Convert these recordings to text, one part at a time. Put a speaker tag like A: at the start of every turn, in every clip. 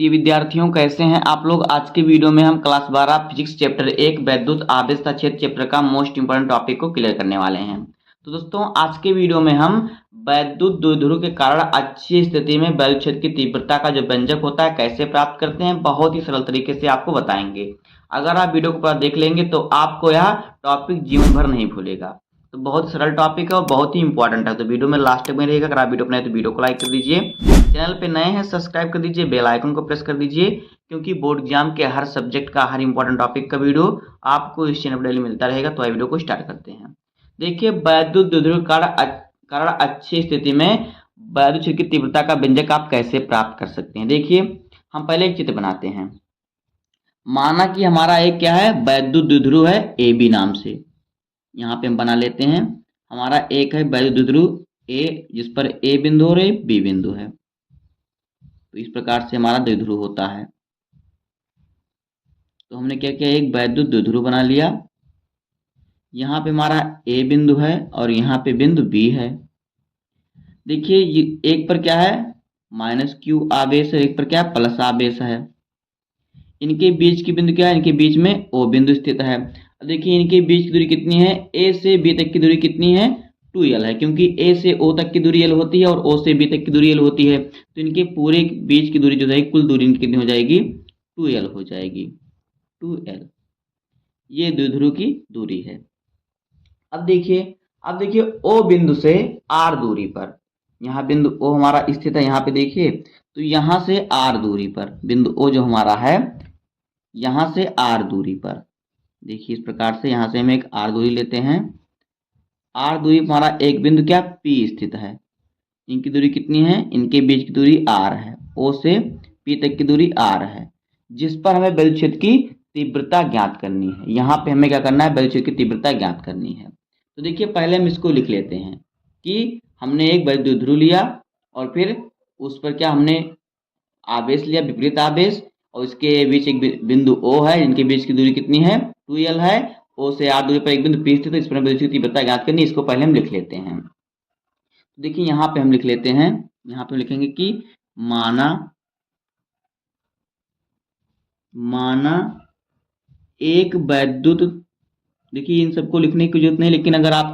A: प्रिय विद्यार्थियों, कैसे हैं आप लोग। आज के वीडियो में हम क्लास 12 फिजिक्स चैप्टर 1 वैद्युत आवेश तथा क्षेत्र चैप्टर का मोस्ट इंपोर्टेंट टॉपिक को क्लियर करने वाले हैं। तो दोस्तों, आज के वीडियो में हम वैद्युत द्विध्रुव के कारण अच्छी स्थिति में वैद्युत क्षेत्र की तीव्रता का जो व्यंजक होता है कैसे प्राप्त करते हैं, बहुत ही सरल तरीके से आपको बताएंगे। अगर आप वीडियो को पूरा देख लेंगे तो आपको यह टॉपिक जीवन भर नहीं भूलेगा। तो बहुत सरल टॉपिक है और बहुत ही इंपॉर्टेंट है। तो वीडियो में लास्ट तक में रहेगा। अगर आप वीडियो बनाए तो वीडियो को लाइक कर दीजिए, चैनल पे नए हैं सब्सक्राइब कर दीजिए, बेल आइकन को प्रेस कर दीजिए, क्योंकि बोर्ड एग्जाम के हर सब्जेक्ट का हर इंपॉर्टेंट टॉपिक का वीडियो आपको इस चैनल पर डेली मिलता रहेगा। तो वीडियो को स्टार्ट करते हैं। देखिए, वैद्युत द्विध्रुव कारण अच्छी स्थिति में वैद्युत क्षेत्र की तीव्रता का व्यंजक आप कैसे प्राप्त कर सकते हैं। देखिए, हम पहले एक चित्र बनाते हैं। माना कि हमारा एक क्या है, वैद्युत द्विध्रुव है ए बी नाम से। यहाँ पे हम बना लेते हैं। हमारा एक है वैद्युत द्विध्रुव ए, जिस पर ए बिंदु और बी बिंदु है। तो इस प्रकार से हमारा द्विध्रुव होता है। तो हमने क्या किया, एक वैद्युत द्विध्रुव बना लिया। यहाँ पे हमारा ए बिंदु है और यहाँ पे बिंदु बी है। देखिए, एक पर क्या है, -q आवेश है, एक पर क्या है, प्लस आवेश है। इनके बीच की बिंदु क्या है, इनके बीच में O बिंदु स्थित है। देखिए, इनके बीच की दूरी कितनी है, A से B तक की दूरी कितनी है, 2l है, क्योंकि A से O तक की दूरी l होती है और O से B तक की दूरी l होती है। तो इनके पूरे बीच की दूरी जो है, कुल दूरी इनकी कितनी हो जाएगी, 2l हो जाएगी, 2l। ये द्विध्रुव की दूरी है। अब देखिए O बिंदु से R दूरी पर, यहाँ बिंदु O हमारा स्थित है। यहाँ पे देखिए, तो यहाँ से R दूरी पर बिंदु O जो हमारा है, यहाँ से R दूरी पर, देखिए इस प्रकार से यहाँ से हम एक R दूरी लेते हैं। R दूरी पर हमारा एक बिंदु क्या P स्थित है। इनकी दूरी कितनी है, इनके बीच की दूरी R है, O से P तक की दूरी R है, जिस पर हमें वैद्युत क्षेत्र की तीव्रता ज्ञात करनी है। यहाँ पे हमें क्या करना है, वैद्युत क्षेत्र की तीव्रता ज्ञात करनी है। तो देखिए, पहले हम इसको लिख लेते हैं कि हमने एक वैद्युत द्विध्रुव लिया और फिर उस पर क्या हमने आवेश लिया, विपरीत आवेश, और इसके बीच एक बिंदु O है, इनके बीच की दूरी कितनी है, 2l है। O से R दूरी पर एक बिंदु P स्थित है, इस पर वैद्युत क्षेत्र की तीव्रता ज्ञात करनी। इसको पहले हम लिख लेते हैं। तो देखिए, यहाँ पे हम लिख लेते हैं, यहाँ पे लिखेंगे कि माना एक वैद्युत, देखिए इन सबको लिखने की जरूरत नहीं, लेकिन अगर आप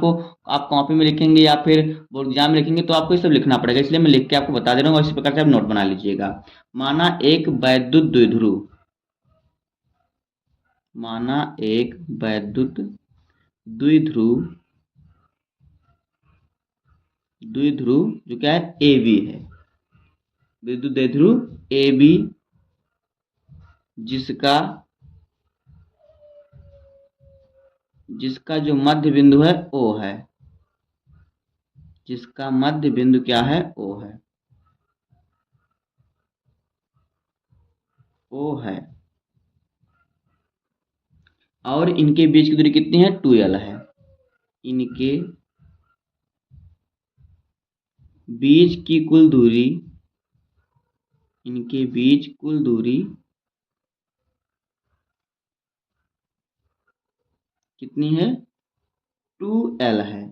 A: कॉपी में लिखेंगे या फिर बोर्ड एग्जाम में लिखेंगे तो आपको ये सब लिखना पड़ेगा, इसलिए मैं लिख के आपको बता दे रहा हूँ। और इसी प्रकार से आप नोट बना लीजिएगा। माना एक वैद्युत द्विध्रुव जो क्या है, ए बी है, विद्युत द्विध्रुव ए बी, जिसका जो मध्य बिंदु है O है, जिसका मध्य बिंदु क्या है, O है, और इनके बीच की दूरी कितनी है, 2l है। इनके बीच की कुल दूरी कितनी है, 2l है।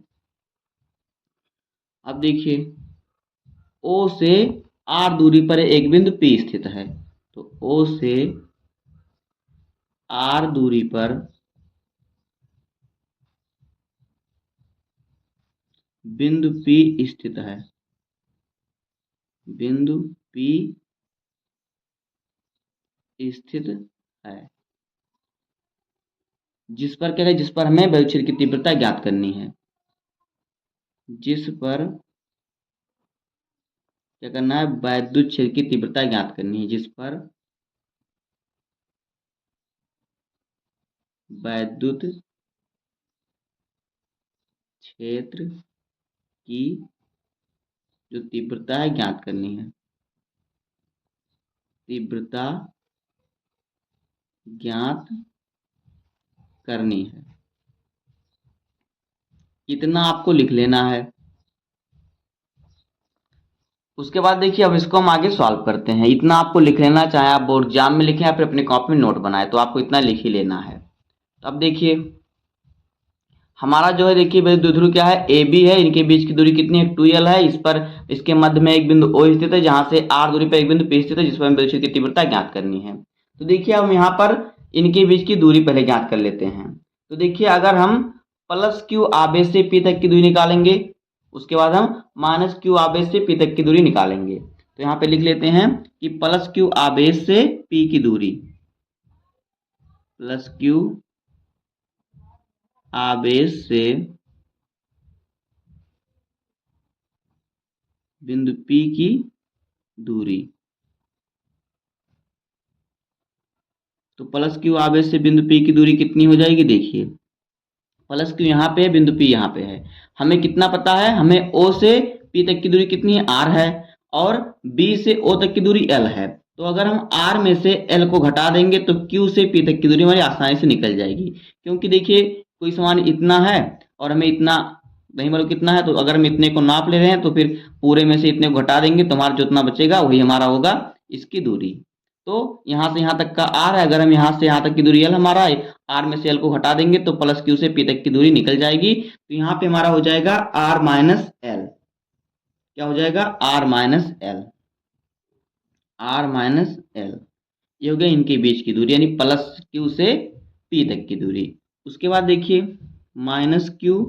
A: अब देखिए, O से R दूरी पर एक बिंदु P स्थित है। तो O से R दूरी पर बिंदु P स्थित है, बिंदु P स्थित है, जिस पर क्या है, जिस पर हमें वैद्युत क्षेत्र की तीव्रता ज्ञात करनी है। जिस पर क्या करना है, वैद्युत क्षेत्र की तीव्रता ज्ञात करनी है, जिस पर वैद्युत क्षेत्र की जो तीव्रता है ज्ञात करनी है, तीव्रता ज्ञात करनी है। इतना आपको लिख लेना है। उसके बाद देखिए, अब इसको हम आगे सॉल्व करते हैं। इतना आपको लिख लेना, चाहे आप बोर्ड एग्जाम में लिखें या फिर अपनी कॉपी में नोट बनाए, तो आपको इतना लिख ही लेना है। तो अब देखिए, हमारा जो है देखिए वैद्युत द्विध्रुव क्या है, ए बी है, इनके बीच की दूरी कितनी है 2l है। इस पर इसके मध्य में एक बिंदु O स्थित है, जहां से r दूरी पर एक बिंदु P स्थित है, जिस पर हमें विद्युत क्षेत्र की तीव्रता ज्ञात करनी है। तो देखिए हम यहाँ पर इनके बीच की दूरी पहले ज्ञात कर लेते हैं। तो देखिए अगर हम प्लस क्यू आवेश से P तक की दूरी निकालेंगे, उसके बाद हम माइनस क्यू आवेश से P तक की दूरी निकालेंगे। तो यहाँ पे लिख लेते हैं कि प्लस क्यू आवेश से P की दूरी, प्लस क्यू आवेश से बिंदु P की दूरी, तो प्लस क्यू आवेश से बिंदु P की दूरी कितनी हो जाएगी, देखिए प्लस क्यू यहाँ पे है, बिंदु P यहाँ पे है। हमें कितना पता है, हमें O से P तक की दूरी कितनी है, R है, और B से O तक की दूरी L है। तो अगर हम R में से L को घटा देंगे तो Q से P तक की दूरी हमारी आसानी से निकल जाएगी। क्योंकि देखिए कोई सामान इतना है और हमें इतना नहीं मालूम कितना है, तो अगर हम इतने को नाप ले रहे हैं तो फिर पूरे में से इतने को घटा देंगे तो हमारा जितना बचेगा वही हमारा होगा इसकी दूरी। तो यहाँ से यहाँ तक का R है, अगर हम यहाँ से यहाँ तक की दूरी L हमारा है, R में से L को हटा देंगे तो प्लस Q से P तक की दूरी निकल जाएगी। तो यहाँ पे हमारा हो जाएगा R माइनस L, क्या हो जाएगा, R minus L, R minus L, ये हो गया इनके बीच की दूरी, यानी प्लस Q से P तक की दूरी। उसके बाद देखिए माइनस Q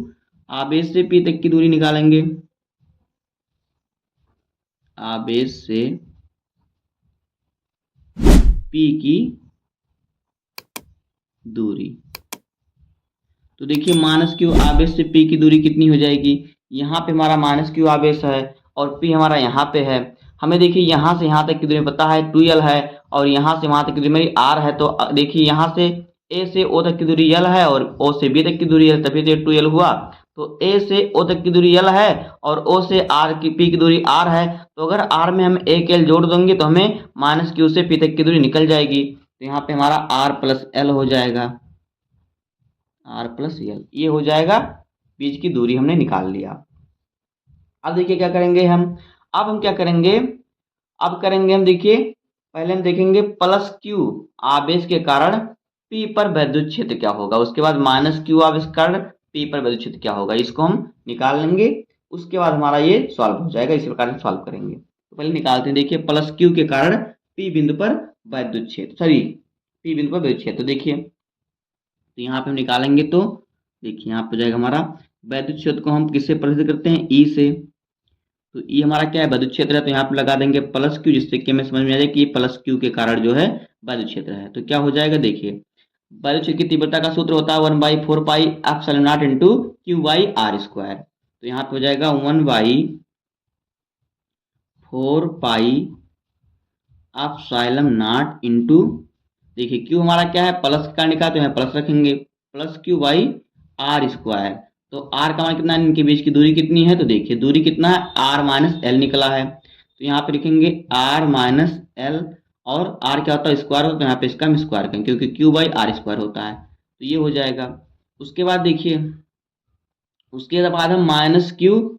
A: आवेश से P तक की दूरी निकालेंगे, आवेश से P की दूरी। तो देखिए माइनस क्यू आवेश से P की दूरी कितनी हो जाएगी, यहाँ पे हमारा माइनस क्यू आवेश है और P हमारा यहाँ पे है। हमें देखिए यहाँ से यहाँ तक की दूरी पता है 2l है, और यहाँ से वहाँ तक की दूरी मेरी r है। तो देखिए यहाँ से A से O तक की दूरी l है और O से B तक की दूरी l, तभी तो 2l हुआ। तो A से O तक की दूरी l है और O से P की दूरी r है। तो अगर r में हम एक l जोड़ देंगे तो हमें माइनस क्यू से P तक की दूरी निकल जाएगी। तो यहाँ पे हमारा r प्लस l हो जाएगा, R प्लस L, ये हो जाएगा बीच की दूरी हमने निकाल लिया। अब देखिए क्या करेंगे हम क्या करेंगे, अब करेंगे हम देखिए पहले हम देखेंगे प्लस क्यू आवेश के कारण P पर विद्युत क्षेत्र क्या होगा, उसके बाद माइनस क्यू आवेश के कारण P पर विद्युत क्षेत्र क्या होगा, इसको हम निकाल लेंगे। उसके बाद हमारा ये सॉल्व हो जाएगा, इसी प्रकार से सॉल्व करेंगे। तो पहले निकालते हैं, देखिए प्लस क्यू के कारण P बिंदु पर विद्युत क्षेत्र, P बिंदु पर विद्युत क्षेत्र। देखिए तो यहाँ पे हम निकालेंगे तो देखिए यहाँ पे हो जाएगा हमारा विद्युत क्षेत्र को हम किससे प्रदर्शित करते हैं, E से। तो E हमारा क्या है, विद्युत क्षेत्र है, तो यहाँ पे लगा देंगे प्लस क्यू, जिससे कि हमें समझ में आ जाए कि प्लस क्यू के कारण जो है विद्युत क्षेत्र है। तो क्या हो जाएगा, देखिए विद्युत क्षेत्र की तीव्रता का सूत्र होता है 1/4 pi epsilon naught into q by r square. तो यहाँ पे हो जाएगा 1/4 पाई एप्सिलॉन नॉट इंटू, देखिए क्यू हमारा क्या है, प्लस का निकाला तो यहाँ प्लस रखेंगे, plus q by r square. तो आर का मान कितना है, इनके बीच की दूरी कितनी है, तो देखिए दूरी कितना है, आर माइनस एल निकला है। तो यहाँ पे लिखेंगे आर माइनस एल, और आर क्या होता है, स्क्वायर होता है, तो यहाँ पे इसका हम स्क्वायर करेंगे क्योंकि क्यू बाई आर स्क्वायर होता है। तो ये हो जाएगा। उसके बाद देखिए उसके बाद हम माइनस क्यू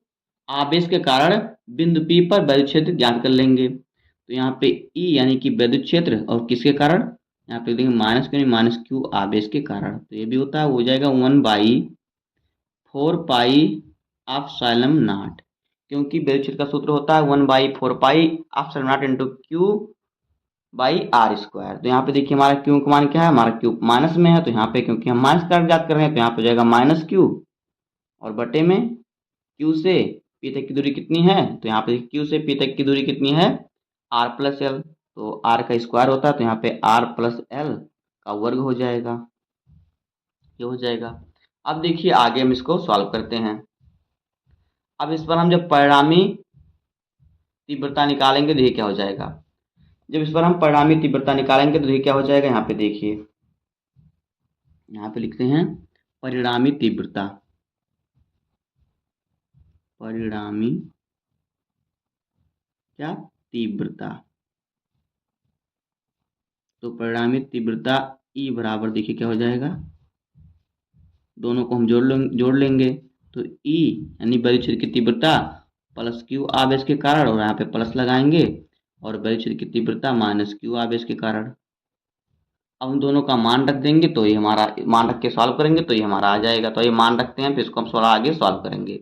A: आवेश के कारण बिंदु P पर विद्युत क्षेत्र ज्ञात कर लेंगे। तो यहाँ पे E यानी कि विद्युत क्षेत्र, और किसके कारण, यहाँ पे देखेंगे माइनस क्यू नहीं, माइनस क्यू आवेश के कारण। तो ये भी होता है, हो जाएगा 1/4 पाई एप्सिलॉन नॉट, क्योंकि विद्युत क्षेत्र का सूत्र होता है 1/4 pi epsilon naught into q by r square. तो यहाँ पे देखिए हमारा क्यू का मान क्या है, हमारा क्यू माइनस में है, तो यहाँ पे क्योंकि हम माइनस का ज्ञात कर रहे हैं तो यहाँ पे हो जाएगा माइनस क्यू, और बटे में क्यू से P तक की दूरी कितनी है, तो यहाँ पे क्यू से P तक की दूरी कितनी है, R प्लस एल। तो R का स्क्वायर होता है, तो यहाँ पे R प्लस एल का वर्ग हो जाएगा, ये हो जाएगा। अब देखिए आगे हम इसको सॉल्व करते हैं। अब इस पर हम जब परिणामी तीव्रता निकालेंगे देखिए क्या हो जाएगा, जब इस पर हम परिणामी तीव्रता निकालेंगे तो देखिए क्या हो जाएगा, यहाँ पे देखिए यहाँ पे लिखते हैं परिणामी तीव्रता, परिणामी क्या तीव्रता। तो परिणामी तीव्रता E बराबर देखिए क्या हो जाएगा, दोनों को हम जोड़ लेंगे। तो E यानी विद्युत क्षेत्र की तीव्रता प्लस क्यू आवेश के कारण, और यहाँ पे प्लस लगाएंगे, और विद्युत क्षेत्र की तीव्रता माइनस क्यू आवेश के कारण। अब हम दोनों का मान रख देंगे तो ये हमारा मान रख के सॉल्व करेंगे तो ये हमारा आ जाएगा। तो ये मान रखते हैं, फिर इसको हम थोड़ा आगे सॉल्व करेंगे।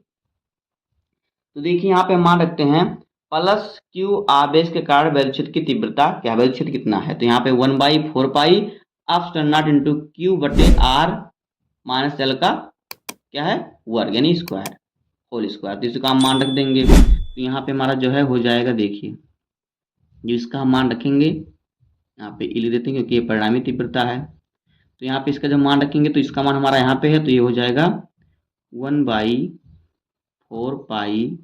A: तो देखिए यहाँ पे हम मान रखते हैं प्लस क्यू आवेश के कारण वैद्युत क्षेत्र की तीव्रता क्या, वैद्युत क्षेत्र कितना है। तो यहाँ पे 1/4 पाई ऑफ नॉट इंटू क्यू बटे आर माइनस एल का क्या है वर्ग यानी स्क्वायर होल स्क्वायर। तो इसका हम मान रख देंगे। तो यहाँ पे हमारा जो है हो जाएगा, देखिए जो इसका हम मान रखेंगे यहाँ पे ई लिख देते हैं क्योंकि ये परिणामी तीव्रता है। तो यहाँ पे इसका जब मान रखेंगे तो इसका मान हमारा यहाँ पे है, तो ये हो जाएगा 1/4 pi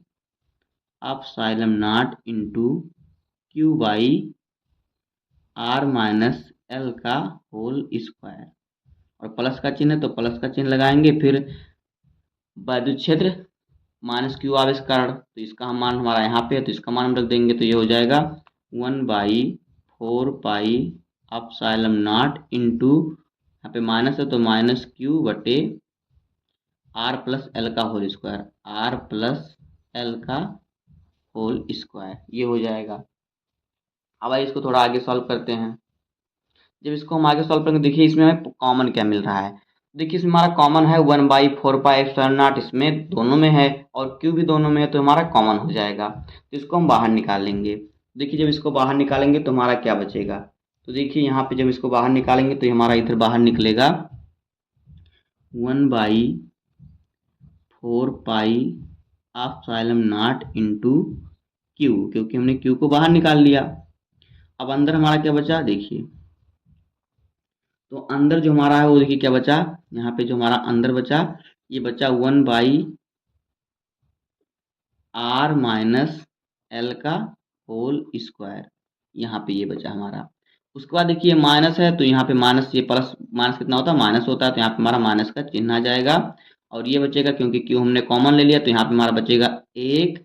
A: epsilon naught into q by r minus l का होल स्क्वायर। और प्लस का चिन्ह है तो प्लस का चिन्ह लगाएंगे, फिर वैद्युत क्षेत्र माइनस क्यू आवेश कारण, तो इसका हम मान हमारा यहाँ पे है तो इसका मान हम रख देंगे। तो ये हो जाएगा 1/4 पाई एप्सिलॉन नॉट इंटू यहाँ पे माइनस है तो माइनस क्यू बटे आर प्लस एल का whole square, r plus l का होल स्क्वायर, ये हो जाएगा। अब आइए इसको थोड़ा आगे सॉल्व करते हैं। जब इसको हम आगे सॉल्व करेंगे, देखिए इसमें हमें कॉमन क्या मिल रहा है। देखिए इसमें हमारा कॉमन है 1/4 पाई एप्सिलॉन नॉट, इसमें दोनों में है और क्यू भी दोनों में है, तो हमारा कॉमन हो जाएगा। तो इसको हम बाहर निकाल लेंगे। देखिए जब इसको बाहर निकालेंगे तो हमारा क्या बचेगा। तो देखिए यहाँ पे जब इसको बाहर निकालेंगे तो हमारा इधर बाहर निकलेगा 1/4 pi epsilon naught into Q, क्योंकि हमने क्यू को बाहर निकाल लिया। अब अंदर हमारा क्या बचा, देखिए तो अंदर जो हमारा है वो देखिए क्या बचा, यहाँ पे जो हमारा अंदर बचा ये बचा 1/r माइनस एल का होल स्क्वायर, यहाँ पे ये बचा हमारा। उसके बाद देखिए माइनस है तो यहाँ पे माइनस, ये प्लस माइनस कितना होता है, माइनस होता है, तो यहाँ पे हमारा माइनस का चिन्ह आ जाएगा। और ये बचेगा क्योंकि क्यू हमने कॉमन ले लिया, तो यहाँ पे हमारा बचेगा 1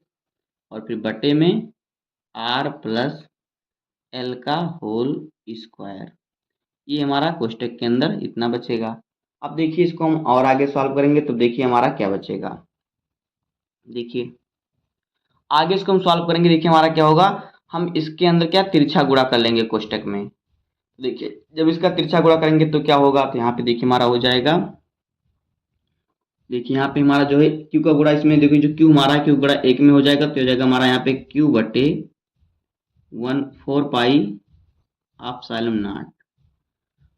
A: और फिर बटे में आर प्लस एल का होल स्क्वायर, ये हमारा कोष्टक के अंदर इतना बचेगा। अब देखिए इसको हम और आगे सॉल्व करेंगे तो देखिए हमारा क्या बचेगा। देखिए आगे इसको हम सॉल्व करेंगे, देखिए हमारा क्या होगा, हम इसके अंदर क्या तिरछा गुणा कर लेंगे कोष्टक में। देखिए जब इसका तिरछा गुणा करेंगे तो क्या होगा, तो यहाँ पे देखिए हमारा हो जाएगा, देखिए यहाँ पे हमारा जो है क्यू का गुणा, इसमें देखिए जो क्यू हमारा क्यू गुणा एक में हो जाएगा, तो हो जाएगा हमारा यहाँ पे क्यू बटे 1/4 पाई एप्सिलॉन नॉट,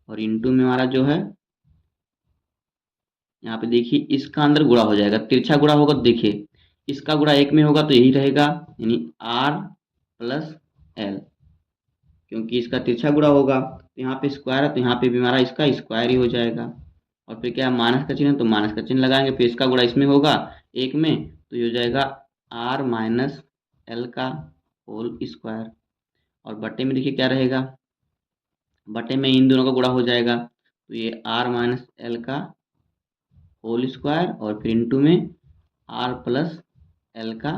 A: और इंटू में हमारा जो है यहाँ पे देखिए इसका अंदर गुणा हो जाएगा, तिरछा गुणा होगा तो देखिए इसका गुणा एक में होगा तो यही रहेगा यानी आर प्लस एल, क्योंकि इसका तिरछा गुणा होगा तो यहाँ पे स्क्वायर है तो यहाँ पे भी हमारा इसका स्क्वायर ही हो जाएगा। और फिर क्या है माइनस का चिन्ह, तो माइनस का चिन्ह लगाएंगे, फिर इसका गुणा इसमें होगा एक में तो ये हो जाएगा आर माइनस एल का होल स्क्वायर। और बटे में देखिए क्या रहेगा, बटे में इन दोनों का गुणा हो जाएगा तो ये आर माइनस एल का होल स्क्वायर और फिर इंटू में आर प्लस एल का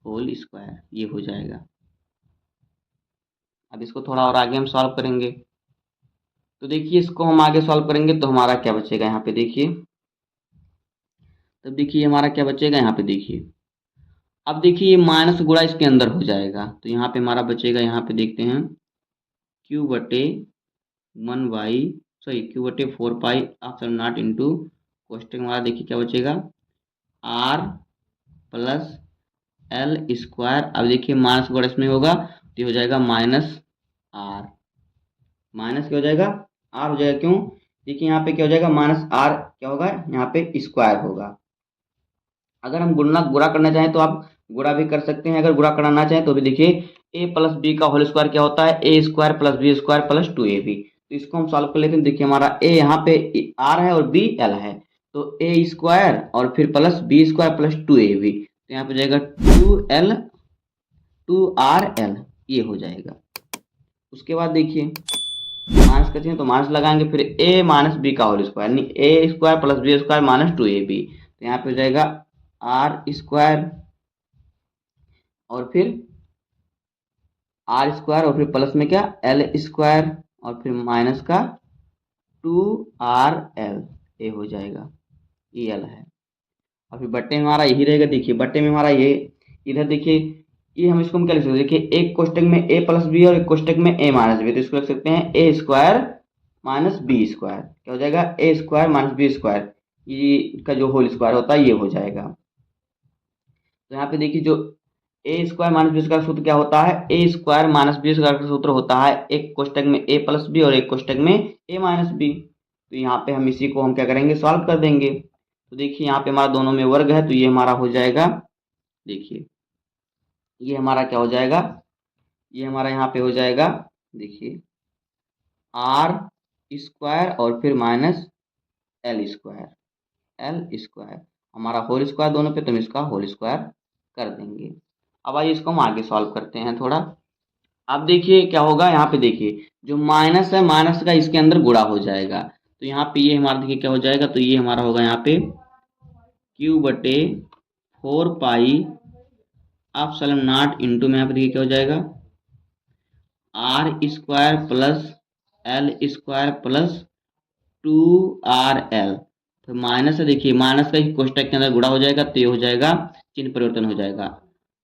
A: होल स्क्वायर, ये हो जाएगा। अब इसको थोड़ा और आगे हम सॉल्व करेंगे। तो देखिए इसको हम आगे सॉल्व करेंगे तो हमारा क्या बचेगा, यहाँ पे देखिए, तब देखिए हमारा क्या बचेगा, यहाँ पे देखिए अब देखिए ये माइनस गुणा इसके अंदर हो जाएगा तो यहाँ पे हमारा बचेगा, यहाँ पे देखते हैं क्यू बटे 4 पाई एप्सिलॉन नॉट इंटू कोष्टक हमारा देखिए क्या बचेगा आर प्लस एल स्क्वायर। अब देखिए माइनस गुणा इसमें होगा तो ये हो जाएगा माइनस आर, माइनस क्या हो जाएगा आर हो जाएगा, क्यों, देखिए यहाँ पे क्या हो जाएगा माइनस आर क्या होगा, यहाँ पे स्क्वायर होगा। अगर हम गुणा करना चाहें तो आप गुणा भी कर सकते हैं, अगर गुणा करना ना चाहें तो भी देखिए ए प्लस बी का होल स्क्वायर क्या होता है, a square plus b square plus 2ab। तो इसको हम सॉल्व कर लेते हैं। देखिए हमारा ए यहाँ पे आर है और बी एल है, तो ए स्क्वायर और फिर plus b square plus 2ab, तो यहाँ पे जाएगा 2l 2rl, ये हो जाएगा। उसके बाद देखिए माइनस करते हैं तो माइनस लगाएंगे, फिर ए माइनस बी का होल स्क्वायर यानी a square plus b square minus 2ab, तो यहाँ पे हो जाएगा आर स्क्वायर और फिर आर स्क्वायर और फिर प्लस में क्या एल स्क्वायर और फिर माइनस का 2rl, ये हो जाएगा, ये एल है। और फिर बट्टे में हमारा यही रहेगा, देखिए बट्टे में हमारा ये इधर देखिए ये हम इसको हम क्या लिख सकते हैं, देखिए एक कोष्टक में ए प्लस बी और एक कोष्टक में ए माइनस बी, तो इसको लिख सकते हैं ए स्क्वायर माइनस बी स्क्वायर, क्या हो जाएगा, ए स्क्वायर माइनस बी स्क्वायर, ये का जो होल स्क्वायर होता है ये हो जाएगा। तो यहाँ पे देखिए जो ए स्क्वायर माइनस बी स्क्वायर का सूत्र क्या होता है, a square minus B square का सूत्र होता है एक कोष्टक में ए प्लस बी और एक कोष्टक में ए माइनस बी। तो यहाँ पे हम इसी को हम क्या करेंगे, सॉल्व कर देंगे। तो देखिए यहाँ पे हमारा दोनों में वर्ग है, तो ये हमारा हो जाएगा, देखिए ये हमारा क्या हो जाएगा, ये हमारा यहाँ पे हो जाएगा, देखिए आर स्क्वायर और फिर minus l square, L square हमारा होल स्क्वायर दोनों पे, तो हम इसका होल स्क्वायर कर देंगे। अब आइए इसको हम आगे सॉल्व करते हैं थोड़ा। अब देखिए क्या होगा, यहाँ पे देखिए जो माइनस है, माइनस का इसके अंदर गुणा हो जाएगा, तो यहाँ पे ये हमारा देखिए क्या हो जाएगा, तो ये हमारा होगा यहाँ पे क्यू बटे 4 पाई एप्सिलॉन नॉट इंटू में यहाँ पे देखिए क्या हो जाएगा, r square plus l square plus 2RL। तो माइनस है, देखिए माइनस का ही कोष्टक के अंदर गुणा हो जाएगा, तो ये हो जाएगा, चिन्ह परिवर्तन हो जाएगा,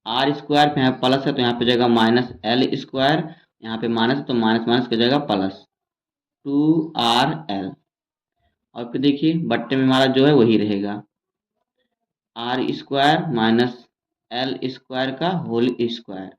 A: आर स्क्वायर पे यहाँ प्लस है तो यहाँ पे जाएगा माइनस एल स्क्वायर, यहाँ पे माइनस है तो माइनस माइनस का जाएगा प्लस 2RL। और फिर देखिए बट्टे में हमारा जो है वही रहेगा, r square minus l square का होल स्क्वायर,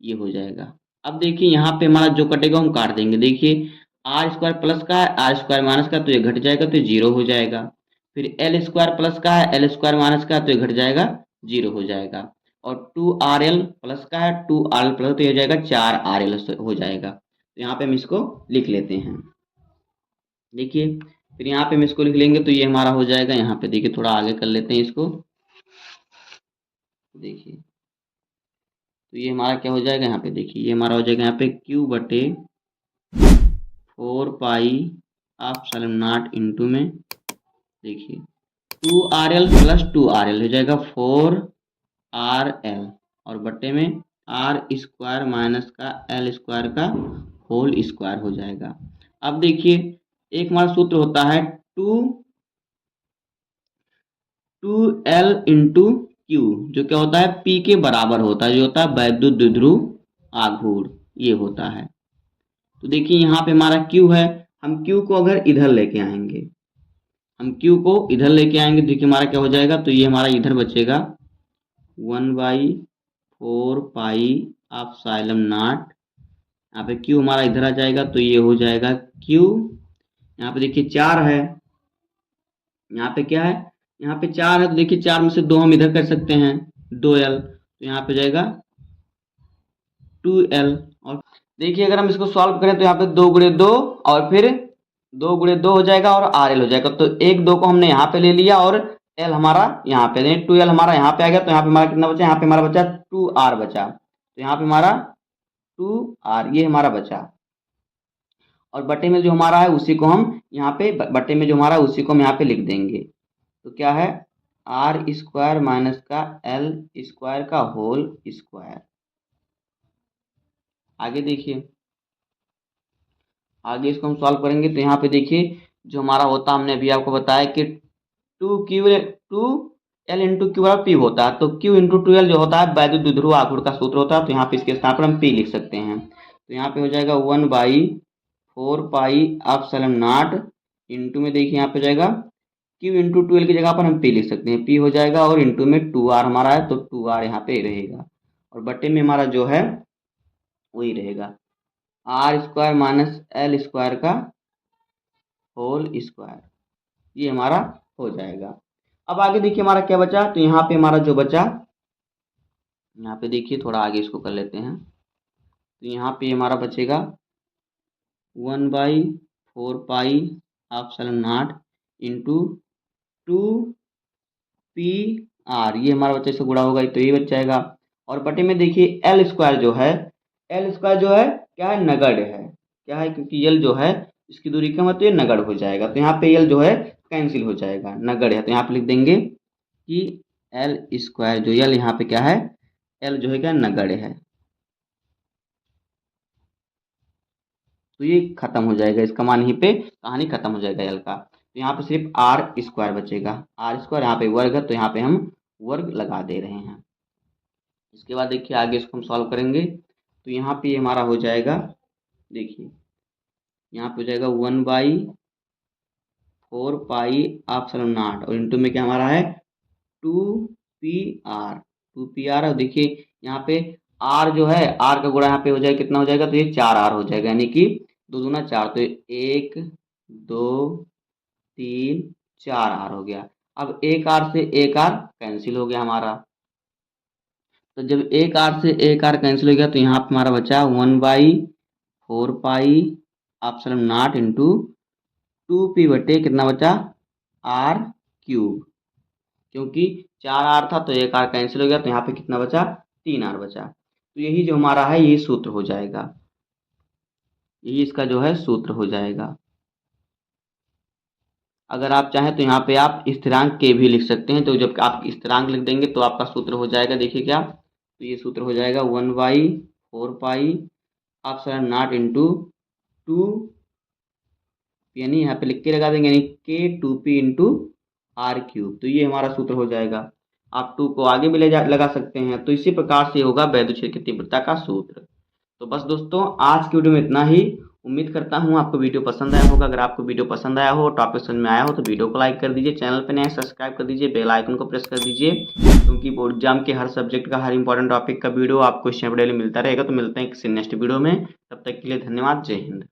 A: ये हो जाएगा। अब देखिए यहाँ पे हमारा जो कटेगा हम काट देंगे, देखिए आर स्क्वायर प्लस का है, आर स्क्वायर माइनस का, तो ये घट जाएगा तो ये जीरो हो जाएगा। फिर एल स्क्वायर प्लस का है, एल स्क्वायर माइनस का, तो ये घट जाएगा, जीरो हो जाएगा। और 2RL प्लस का है, 2RL प्लस, तो ये हो जाएगा 4RL हो जाएगा। तो यहाँ पे हम इसको लिख लेते हैं, देखिए फिर यहाँ पे हम इसको लिख लेंगे, तो ये हमारा हो जाएगा, यहाँ पे देखिए थोड़ा आगे कर लेते हैं इसको, देखिए तो ये हमारा क्या हो जाएगा, यहाँ पे देखिए ये हमारा हो जाएगा यहाँ पे क्यू बटे 4 पाई एप्सिलॉन नॉट इंटू में, देखिए 2RL प्लस 2RL हो जाएगा 4RL, और बट्टे में आर स्क्वायर माइनस का एल स्क्वायर का होल स्क्वायर हो जाएगा। अब देखिए एक हमारा सूत्र होता है 2L इंटू क्यू, जो क्या होता है P के बराबर होता है, जो होता है वैद्युत द्विध्रुव आघूर्ण, ये होता है। तो देखिए यहाँ पे हमारा Q है, हम Q को अगर इधर लेके आएंगे, हम Q को इधर लेके आएंगे, देखिए हमारा क्या हो जाएगा, तो ये हमारा इधर बचेगा 1/4 पाई एप्सिलॉन नॉट, यहाँ पे Q हमारा इधर आ जाएगा, तो ये हो जाएगा Q, यहाँ पे देखिए 4 है, यहाँ पे क्या है, यहाँ पे 4 है, तो देखिए 4 में से 2 हम इधर कर सकते हैं, 2L, तो यहाँ पे जाएगा 2L। और देखिए अगर हम इसको सॉल्व करें तो यहाँ पे 2 गुणे 2 और फिर 2 गुणे 2 हो जाएगा और RL हो जाएगा, तो 1 2 को हमने यहाँ पे ले लिया और L हमारा यहाँ पे, 2L हमारा यहाँ पे आ गया, तो यहाँ पे हमारा कितना बचा, यहाँ पे हमारा बचा 2R बचा, तो यहाँ पे हमारा 2R ये हमारा बचा। और बटे में जो हमारा है उसी को हम यहाँ पे, बटे में जो हमारा है उसी को हम यहाँ पे लिख देंगे, तो क्या है आर स्क्वायर माइनस का एल स्क्वायर का होल स्क्वायर। आगे देखिए, आगे इसको हम सॉल्व करेंगे, तो यहाँ पे देखिए जो हमारा होता, हमने अभी आपको बताया कि 2L इंटू क्यू पी होता है, तो Q इंटू 2L जो होता है वैद्युत द्विध्रुव आघूर्ण का सूत्र होता है, तो यहाँ पे इसके स्थान पर हम P लिख सकते हैं, तो यहाँ पे हो जाएगा 1/4 पाई एप्सिलॉन नॉट इंटू में, देखिए यहाँ पे जाएगा Q इंटू 2L की जगह पर हम P लिख सकते हैं, P हो जाएगा, और इंटू में 2R हमारा है, तो 2R यहाँ पे रहेगा, और बटे में हमारा जो है वही रहेगा r square minus l square का होल स्क्वायर, ये हमारा हो जाएगा। अब आगे देखिए हमारा क्या बचा, तो यहाँ पे हमारा जो बचा, यहाँ पे देखिए थोड़ा आगे इसको कर लेते हैं, तो यहाँ पे हमारा बचेगा 1/4 pi epsilon naught into 2PR, ये हमारा बच्चा, इससे गुणा होगा तो ये बच जाएगा, और बटे में देखिए एल स्क्वायर जो है, एल स्क्वायर जो है क्या है, नगण्य है, क्या है, क्योंकि यल जो है इसकी दूरी कम है तो ये नगण्य हो जाएगा, तो यहाँ पे यल जो है कैंसिल हो जाएगा, नगण्य है, तो यहाँ पे लिख देंगे कि एल स्क्वायर जो यल यहाँ पे क्या है, एल जो है क्या नगण्य है, तो ये खत्म हो जाएगा, इसका मान यहीं पे कहानी खत्म हो जाएगा एल का। तो यहाँ पे सिर्फ आर स्क्वायर बचेगा, आर स्क्वायर यहाँ पे वर्ग है, तो यहाँ पे हम वर्ग लगा दे रहे हैं। इसके बाद देखिए आगे इसको हम सॉल्व करेंगे, तो यहाँ पे हमारा हो जाएगा, देखिए यहाँ पे हो जाएगा 1/4 पाई एप्सिलॉन नॉट और इंटू में क्या हमारा है 2 पी आर और देखिए यहाँ पे आर जो है आर का गुणा यहाँ पे हो जाएगा कितना हो जाएगा, तो ये 4 आर हो जाएगा, यानी कि 2 दूना 4, तो 1 2 3 4 आर हो गया। अब एक आर से एक आर कैंसिल हो गया हमारा, तो जब एक आर से एक आर कैंसिल हो गया तो यहाँ पे हमारा बचा 1/4 pi epsilon naught into 2 P बटे कितना बचा r³ क्योंकि 4 आर था तो एक आर कैंसिल हो गया तो यहाँ पे कितना बचा 3 आर बचा। तो यही जो हमारा है ये सूत्र हो जाएगा, यही इसका जो है सूत्र हो जाएगा। अगर आप चाहें तो यहाँ पे आप स्थिरांक के भी लिख सकते हैं, तो जब आप स्थिरांक लिख देंगे तो आपका सूत्र हो जाएगा, देखिए क्या, तो ये सूत्र हो जाएगा 1/4 पाई एप्सिलॉन नॉट इंटू 2, यानी यहाँ पे लिख के लगा देंगे, यानी k2p इंटू r³। तो ये हमारा सूत्र हो जाएगा। आप 2 को आगे भी लगा सकते हैं। तो इसी प्रकार से होगा वैद्युत क्षेत्र की तीव्रता का सूत्र। तो बस दोस्तों आज की वीडियो में इतना ही। उम्मीद करता हूँ आपको वीडियो पसंद आया होगा। अगर आपको वीडियो पसंद आया हो, टॉपिक समझ में आया हो तो वीडियो को लाइक कर दीजिए, चैनल पर नए सब्सक्राइब कर दीजिए, बेल आइकन को प्रेस कर दीजिए, क्योंकि बोर्ड एग्जाम के हर सब्जेक्ट का हर इंपॉर्टेंट टॉपिक का वीडियो आपको इस चैनल पर डेली मिलता रहेगा। तो मिलते हैं किसी नेक्स्ट वीडियो में, तब तक के लिए धन्यवाद, जय हिंद।